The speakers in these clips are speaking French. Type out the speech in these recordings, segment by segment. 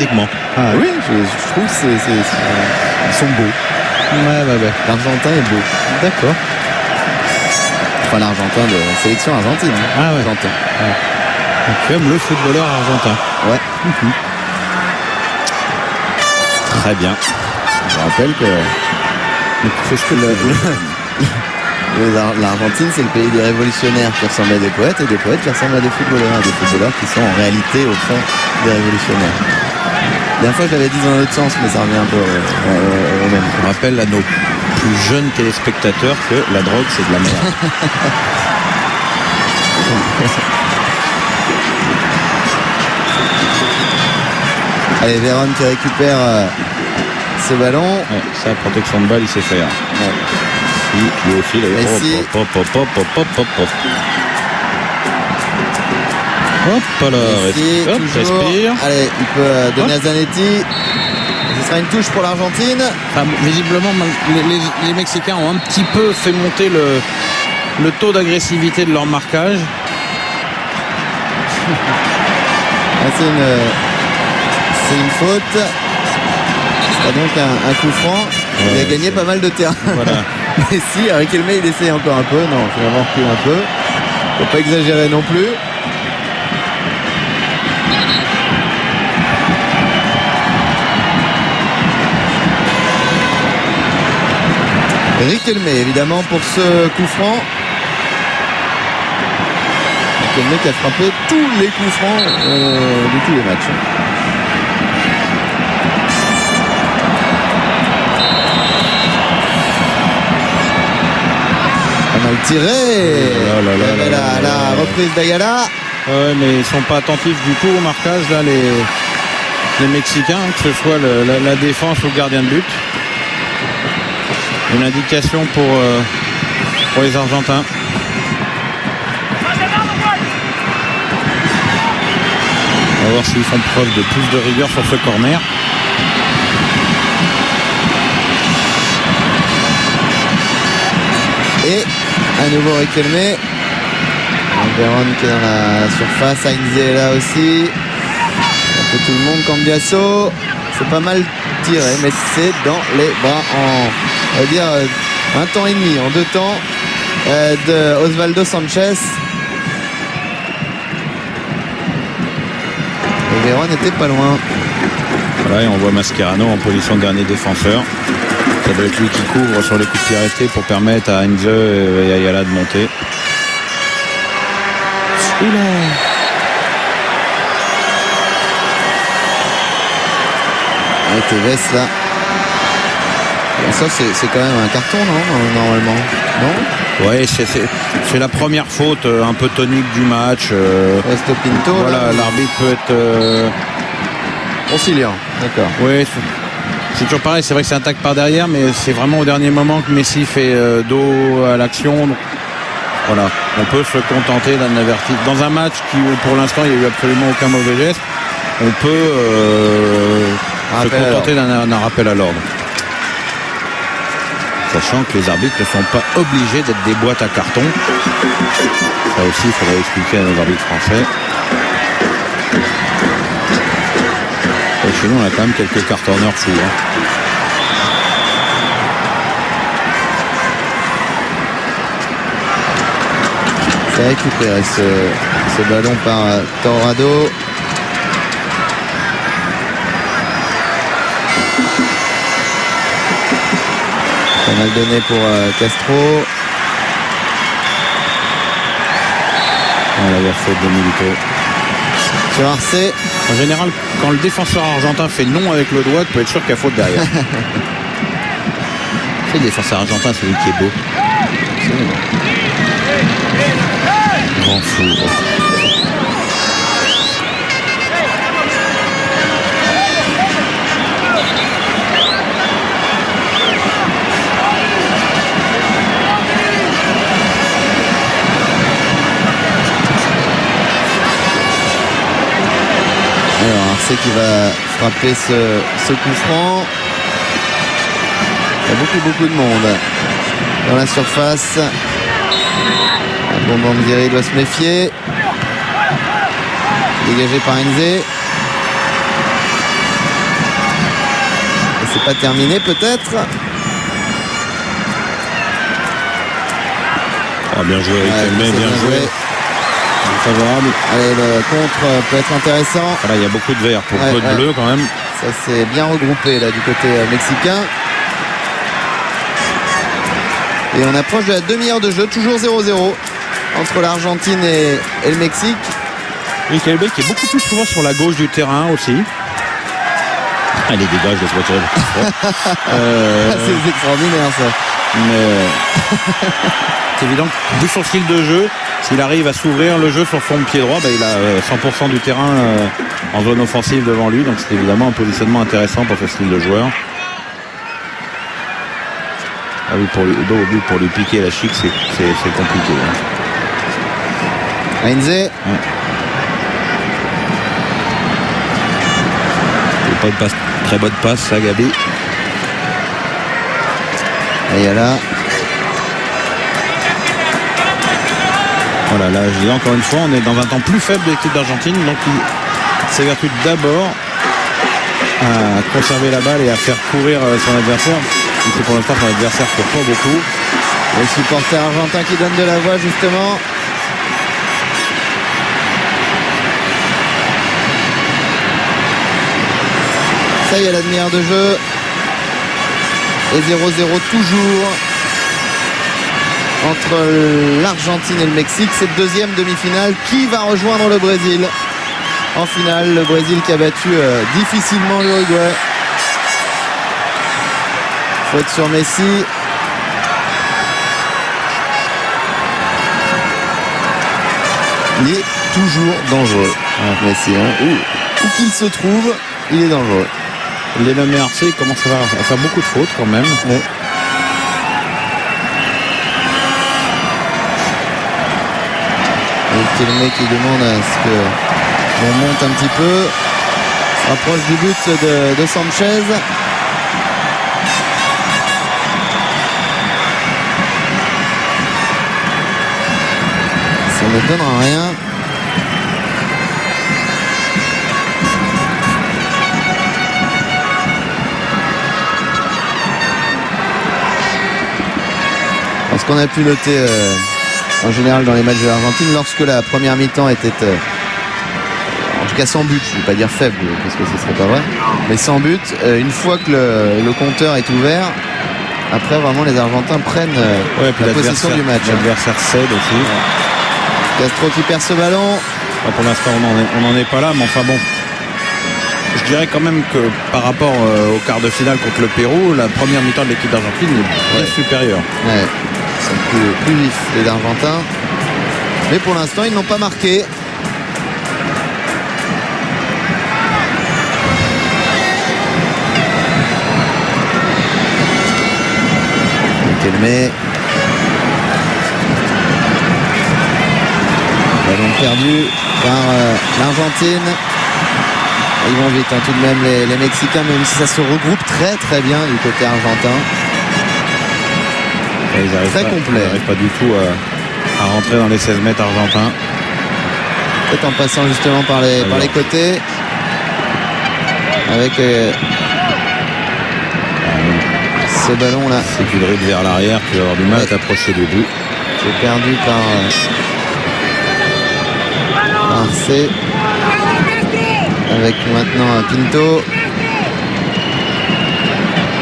esthétiquement. Ah, oui, je trouve que ils sont beaux. Ouais. L'Argentin est beau. D'accord. Enfin, l'Argentin de sélection argentine. Ah ouais. Argentin. Ouais. Donc, tu aimes le footballeur argentin. Ouais. Très bien. Je rappelle que l'Argentine, c'est le pays des révolutionnaires qui ressemblent à des poètes et des poètes qui ressemblent à des footballeurs qui sont en réalité, au fond, des révolutionnaires. La dernière fois, je l'avais dit dans l'autre sens, mais ça revient un peu au même. On rappelle à nos plus jeunes téléspectateurs que la drogue, c'est de la merde. Allez, Véron qui récupère ce ballon. Ouais, ça, protection de balle, il sait faire. Ouais. Si, lui aussi, Messi. Hop là, Messi, respire. Allez, il peut donner à Zanetti. Ce sera une touche pour l'Argentine. Enfin, visiblement, les Mexicains ont un petit peu fait monter le taux d'agressivité de leur marquage. C'est une faute. C'est donc un coup franc. Il a gagné pas mal de terrain. Voilà. Messi, avec Riquelme, il essaye encore un peu. Non, finalement, recule un peu. Faut pas exagérer non plus. Riquelme, évidemment, pour ce coup franc. Riquelme qui a frappé tous les coups francs de tous les matchs. Pas mal tiré. La reprise d'Ayala. Ouais, mais ils sont pas attentifs du tout au marquage, là, les Mexicains, que ce soit la défense ou le gardien de but. Une indication pour les Argentins. On va voir s'ils font preuve de plus de rigueur sur ce corner. Et à nouveau Riquelme. Véron qui est dans la surface. Heinze est là aussi. Un peu tout le monde. Cambiasso. C'est pas mal tiré, mais c'est dans les bras on va dire un temps et demi, en 2 temps de Osvaldo Sanchez. Et Véron n'était pas loin. Voilà, et on voit Mascherano en position de dernier défenseur. Ça doit être lui qui couvre sur les coups de pied arrêtés pour permettre à Heinze et Ayala de monter. Oula! Et Tevez là. Et ça c'est quand même un carton, non, normalement? Non? Ouais, c'est la première faute un peu tonique du match. Resto Pinto. Voilà, l'arbitre peut être conciliant. D'accord. Oui, c'est toujours pareil, c'est vrai que c'est un tac par derrière, mais c'est vraiment au dernier moment que Messi fait dos à l'action. Donc, voilà, on peut se contenter d'un avertissement. Dans un match où pour l'instant il n'y a eu absolument aucun mauvais geste, on peut se contenter d'un rappel à l'ordre. Sachant que les arbitres ne sont pas obligés d'être des boîtes à carton. Ça aussi, il faudrait expliquer à nos arbitres français. Et chez nous, on a quand même quelques cartonneurs fous. C'est récupéré ce ballon par Torrado. Pas mal donné pour Castro. Voilà, la faute de Milito. Sur Arce. En général, quand le défenseur argentin fait non avec le doigt, tu peux être sûr qu'il y a faute derrière. C'est le défenseur argentin, celui qui est beau. Grand fou. Alors Arce qui va frapper ce coup franc. Il y a beaucoup de monde dans la surface. Bon, Bandieri doit se méfier. Dégagé par Heinze. c'est pas terminé peut-être. Bien joué Riquelme, bien joué. Favorable. Allez, le contre peut être intéressant. Voilà, il y a beaucoup de vert pour peu de bleu quand même. Ça s'est bien regroupé là du côté mexicain. Et on approche de la demi-heure de jeu, toujours 0-0 entre l'Argentine et le Mexique. Riquelme qui est beaucoup plus souvent sur la gauche du terrain aussi. Allez, dégage, laisse-moi tirer le coup franc. C'est extraordinaire ça. Mais c'est évident que vu son style de jeu, s'il arrive à s'ouvrir le jeu sur son pied droit, il a 100% du terrain en zone offensive devant lui. Donc c'est évidemment un positionnement intéressant pour ce style de joueur. Ah oui, pour lui piquer la chic, c'est compliqué. Heinze. Ouais. Pas de passe, très bonne passe, ça, Gabi. Ayala. Voilà, là, je dis encore une fois, on est dans un temps plus faible de l'équipe d'Argentine, donc il s'évertue d'abord à conserver la balle et à faire courir son adversaire. Et c'est pour l'instant son adversaire qui court pas beaucoup. Les supporters argentins qui donnent de la voix justement. Ça y est, la demi-heure de jeu. Et 0-0 toujours entre l'Argentine et le Mexique. Cette deuxième demi-finale. Qui va rejoindre le Brésil en finale? Le Brésil qui a battu difficilement l'Uruguay. Faute sur Messi. Il est toujours dangereux, Messi. Où qu'il se trouve, il est dangereux. Les nommés Arce commence à faire beaucoup de fautes quand même. Ouais. Et Riquelme qui demande à ce qu'on monte un petit peu. Se rapproche du but de Sanchez. Ça ne donne rien. Parce qu'on a pu noter en général dans les matchs de l'Argentine, lorsque la première mi-temps était en tout cas sans but, je ne vais pas dire faible parce que ce serait pas vrai, mais sans but, une fois que le compteur est ouvert, après vraiment les Argentins prennent la possession du match. L'adversaire cède aussi. Castro qui perd ce ballon. Pour l'instant on n'en est pas là, mais enfin bon. Je dirais quand même que par rapport au quart de finale contre le Pérou, la première mi-temps de l'équipe d'Argentine est bien supérieure. Ouais. Ils sont plus vifs les Argentins. Mais pour l'instant ils n'ont pas marqué. Riquelme. Ballon perdu par l'Argentine. Ils vont vite tout de même les Mexicains, même si ça se regroupe très très bien du côté argentin. Très complet. Ils n'arrivent pas du tout à rentrer dans les 16 mètres argentins. Peut-être en passant justement par les côtés. Avec ce ballon là. C'est qu'il dribble vers l'arrière qui va avoir du mal à t'approcher du but. C'est perdu par Arce. Avec maintenant Pinto.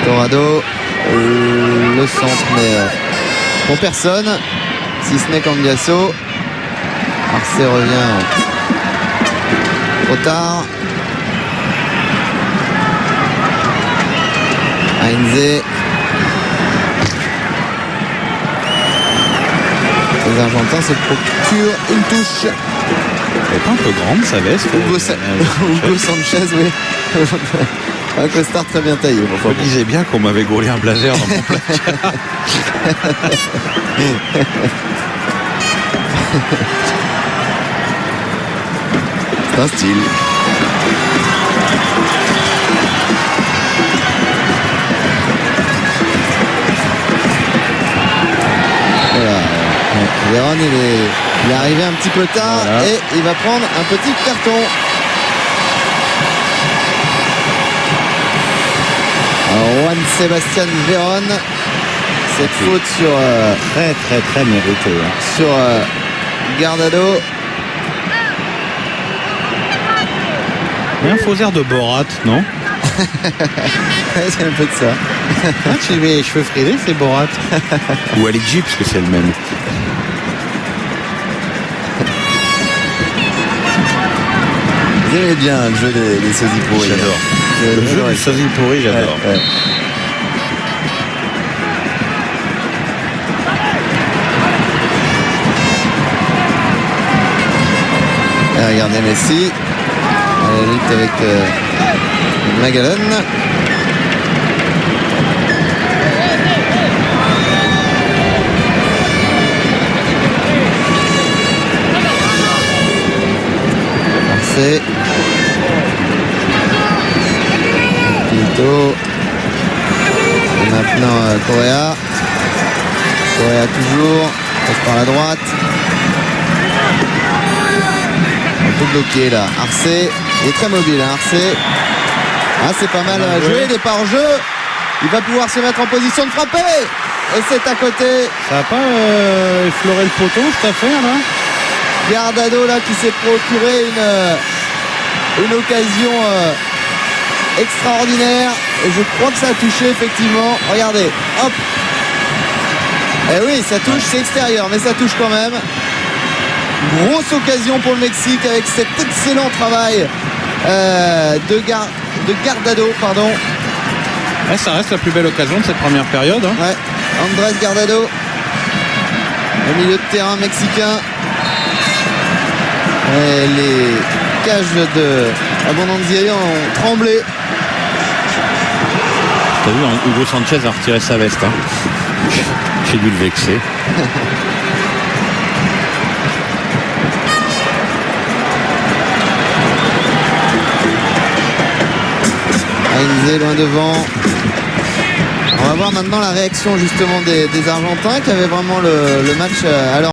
Torrado. Le centre, mais pour personne, si ce n'est Cambiasso. Arce revient trop tard. Heinze. Les Argentins se procurent une touche. Elle est pas un peu grande sa veste. Hugo Sanchez, oui. Un costard très bien taillé. Je me disais bien qu'on m'avait gaulé un blazer dans mon placard. C'est un style. Voilà. Véron, il est arrivé un petit peu tard, voilà. Et il va prendre un petit carton. Alors Sébastien Véron. Cette faute sur Très mérité. Hein. sur Guardado. Il y a un faux air de Borat, non? Ouais, c'est un peu de ça. Ah, tu mets les cheveux frisés, c'est Borat. Ou Ali G, parce que c'est le même. Vous aimez bien le jeu des sosies pourris. J'adore. Le jeu du sosie pourri, j'adore. Ouais. Et regardez Messi. À la lutte avec Magallan. C'est Pinto. Et maintenant Correa. Correa toujours. Passe par la droite. Un peu bloqué là. Arce. Il est très mobile, hein, Arce. Ah, c'est pas mal joué. Départ en jeu. Il va pouvoir se mettre en position de frapper. Et c'est à côté. Ça va pas effleurer le poteau, cette affaire, là? Guardado là qui s'est procuré une occasion extraordinaire. Et je crois que ça a touché effectivement. Regardez, hop. Et oui, ça touche, c'est extérieur, mais ça touche quand même. Grosse occasion pour le Mexique avec cet excellent travail de Guardado, pardon. Ouais, ça reste la plus belle occasion de cette première période. Hein. Ouais, Andrés Guardado au milieu de terrain mexicain. Et les cages de Abondanzieri ont tremblé. T'as vu, Hugo Sanchez a retiré sa veste. Hein. J'ai dû le vexer. Heinze loin devant. On va voir maintenant la réaction justement des Argentins qui avaient vraiment le match à leur